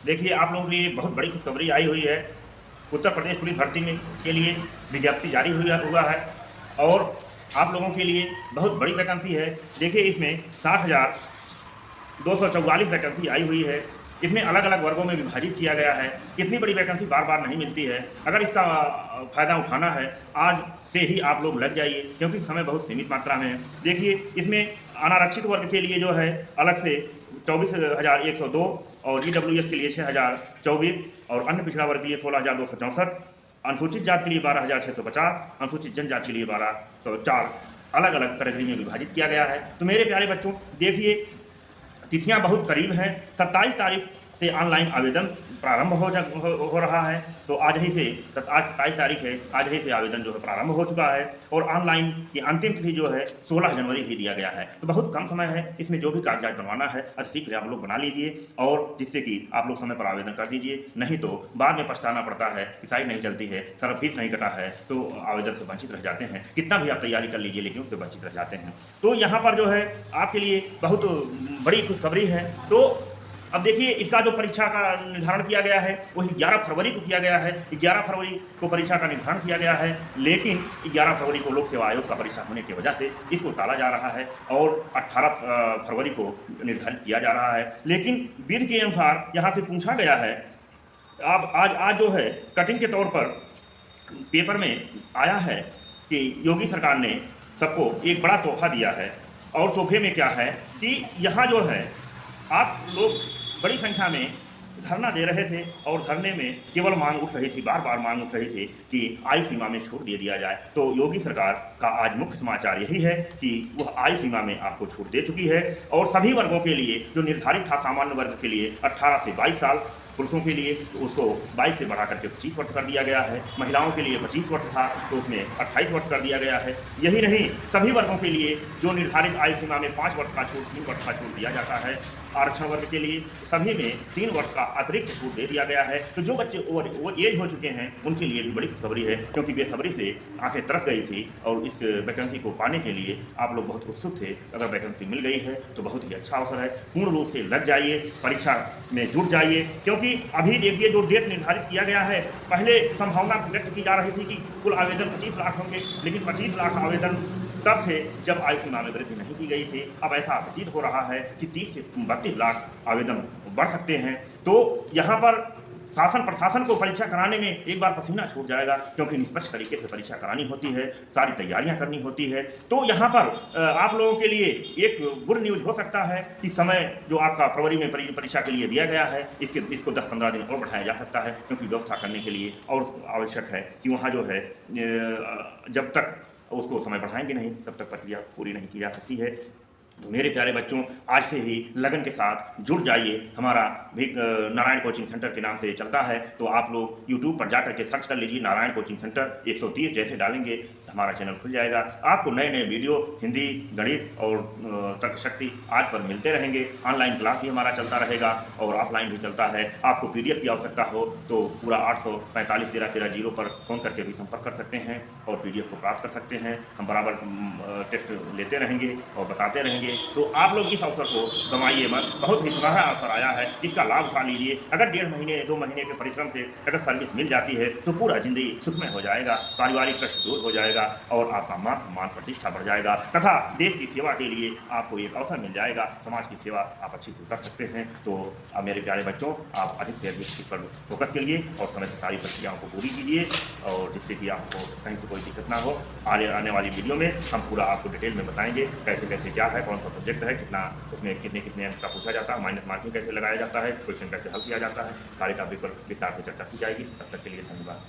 देखिए, आप लोगों के लिए बहुत बड़ी खुशखबरी आई हुई है। उत्तर प्रदेश पुलिस भर्ती में के लिए विज्ञप्ति जारी हुआ है और आप लोगों के लिए बहुत बड़ी वैकेंसी है। देखिए, इसमें 60,244 वैकेंसी आई हुई है। इसमें अलग अलग वर्गों में विभाजित किया गया है। इतनी बड़ी वैकेंसी बार बार नहीं मिलती है। अगर इसका फ़ायदा उठाना है, आज से ही आप लोग लग जाइए, क्योंकि समय बहुत सीमित मात्रा में है। देखिए, इसमें अनारक्षित वर्ग के लिए जो है अलग से 24,102 और ईडब्ल्यूएस के लिए 6,024 और अन्य पिछड़ा वर्ग के लिए 16,264, अनुसूचित जाति के लिए 12,650, अनुसूचित जनजाति के लिए 1204 अलग अलग कैटेगरी में विभाजित किया गया है। तो मेरे प्यारे बच्चों, देखिए, तिथियां बहुत करीब हैं। 27 तारीख से ऑनलाइन आवेदन प्रारंभ हो रहा है। तो आज 27 तारीख है, आज ही से आवेदन जो है प्रारंभ हो चुका है और ऑनलाइन की अंतिम तिथि जो है 16 जनवरी ही दिया गया है। तो बहुत कम समय है। इसमें जो भी कागजात बनवाना है अतिशीघ्र आप लोग बना लीजिए और जिससे कि आप लोग समय पर आवेदन कर दीजिए। नहीं तो बाद में पछताना पड़ता है कि साइट नहीं चलती है, सर फीस नहीं कटा है, तो आवेदन से वंचित रह जाते हैं। कितना भी आप तैयारी कर लीजिए, लेकिन उससे वंचित रह जाते हैं। तो यहाँ पर जो है आपके लिए बहुत बड़ी खुशखबरी है। तो अब देखिए, इसका जो परीक्षा का निर्धारण किया गया है वही 11 फरवरी को किया गया है। 11 फरवरी को परीक्षा का निर्धारण किया गया है, लेकिन 11 फरवरी को लोक सेवा आयोग का परीक्षा होने की वजह से इसको टाला जा रहा है और 18 फरवरी को निर्धारित किया जा रहा है। लेकिन विधि के अनुसार यहाँ से पूछा गया है, अब आज जो है कटिंग के तौर पर पेपर में आया है कि योगी सरकार ने सबको एक बड़ा तोहफा दिया है। और तोहफे में क्या है कि यहाँ जो है आप लोग बड़ी संख्या में धरना दे रहे थे और धरने में केवल मांग उठ रही थी, बार बार मांग उठ रही थी कि आयु सीमा में छूट दे दिया जाए। तो योगी सरकार का आज मुख्य समाचार यही है कि वह आयु सीमा में आपको छूट दे चुकी है और सभी वर्गों के लिए जो निर्धारित था, सामान्य वर्ग के लिए 18 से 22 साल, पुरुषों के लिए तो उसको 22 से बढ़ा करके 25 वर्ष कर दिया गया है। महिलाओं के लिए 25 वर्ष था तो उसमें 28 वर्ष कर दिया गया है। यही नहीं, सभी वर्गों के लिए जो निर्धारित आयु सीमा में 5 वर्ष का छूट, 3 वर्ष का छूट दिया जाता है। आरक्षण वर्ग के लिए सभी में 3 वर्ष का अतिरिक्त छूट दे दिया गया है। तो जो बच्चे ओवर एज हो चुके हैं उनके लिए भी बड़ी खुशखबरी है, क्योंकि बेसब्री से आंखें तरस गई थी और इस वैकेंसी को पाने के लिए आप लोग बहुत उत्सुक थे। अगर वैकेंसी मिल गई है तो बहुत ही अच्छा अवसर है। पूर्ण रूप से लग जाइए, परीक्षा में जुट जाइए, क्योंकि अभी देखिए जो डेट निर्धारित किया गया है, पहले संभावना व्यक्त की जा रही थी कि कुल आवेदन 25 लाख होंगे, लेकिन 25 लाख आवेदन तब थे जब आयु सीमा में वृद्धि नहीं की गई थी। अब ऐसा प्रतीत हो रहा है कि 30 से 32 लाख आवेदन बढ़ सकते हैं। तो यहाँ पर शासन प्रशासन को परीक्षा कराने में एक बार पसीना छूट जाएगा, क्योंकि निष्पक्ष तरीके से परीक्षा करानी होती है, सारी तैयारियां करनी होती है। तो यहाँ पर आप लोगों के लिए एक गुड न्यूज़ हो सकता है कि समय जो आपका फरवरी में परीक्षा के लिए दिया गया है, इसको 10-15 दिन और बढ़ाया जा सकता है, क्योंकि व्यवस्था करने के लिए और आवश्यक है कि वहाँ जो है जब तक उसको समय बढ़ाएंगे नहीं तब तक प्रक्रिया पूरी नहीं की जा सकती है। तो मेरे प्यारे बच्चों, आज से ही लगन के साथ जुड़ जाइए। हमारा भी नारायण कोचिंग सेंटर के नाम से चलता है, तो आप लोग यूट्यूब पर जाकर के सर्च कर लीजिए नारायण कोचिंग सेंटर। 130 जैसे डालेंगे हमारा चैनल खुल जाएगा। आपको नए नए वीडियो हिंदी, गणित और तर्क शक्ति आज पर मिलते रहेंगे। ऑनलाइन क्लास भी हमारा चलता रहेगा और ऑफलाइन भी चलता है। आपको PDF की आवश्यकता हो तो पूरा 845 13 पर फ़ोन करके भी संपर्क कर सकते हैं और PDF को प्राप्त कर सकते हैं। हम बराबर टेस्ट लेते रहेंगे और बताते रहेंगे। तो आप लोग इस अवसर को गंवाइए मत, बहुत ही सुनहरा अवसर आया है, इसका लाभ उठा लीजिए। अगर 1.5 महीने 2 महीने के परिश्रम से अगर सर्विस मिल जाती है तो पूरा जिंदगी सुखमय हो जाएगा, पारिवारिक कष्ट दूर हो जाएगा और आपका मान सम्मान प्रतिष्ठा बढ़ जाएगा तथा देश की सेवा के लिए आपको एक अवसर मिल जाएगा। समाज की सेवा आप अच्छी से कर सकते हैं। तो मेरे प्यारे बच्चों, आप अधिक से अधिक इस पर फोकस करिए और समय से सारी प्रक्रियाओं को पूरी कीजिए, और जिससे कि आपको कहीं से कोई दिक्कत ना हो। आने वाली वीडियो में हम पूरा आपको डिटेल में बताएंगे कैसे कैसे क्या है, कौन सा सब्जेक्ट है, कितना उसमें कितने अंक का पूछा जाता है, माइनस मार्किंग कैसे लगाया जाता है, क्वेश्चन कैसे हल किया जाता है, सारे टॉपिक पर विस्तार से चर्चा की जाएगी। तब तक के लिए धन्यवाद।